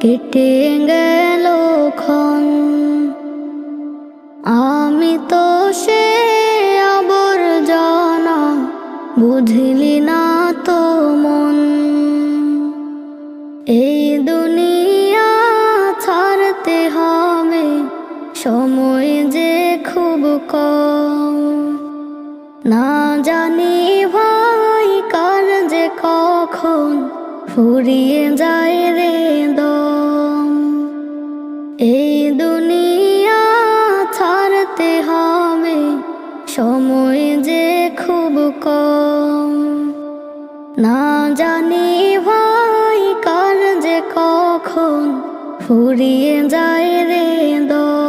কেটে গেল ক্ষণ। আমি তো সে আবর্জনা, বুঝলি না তো মন। এই দুনিয়া ছাড়তে হবে, সময় যে খুব কম। না জানি ভাই কার যে কখন ফুরিয়ে যায় রে দম। এই দুনিয়া ছাড়তে হবে, সময় যে খুব কম। না জানি ভাই কার যে কখন ফুরিয়ে যায় রে দম।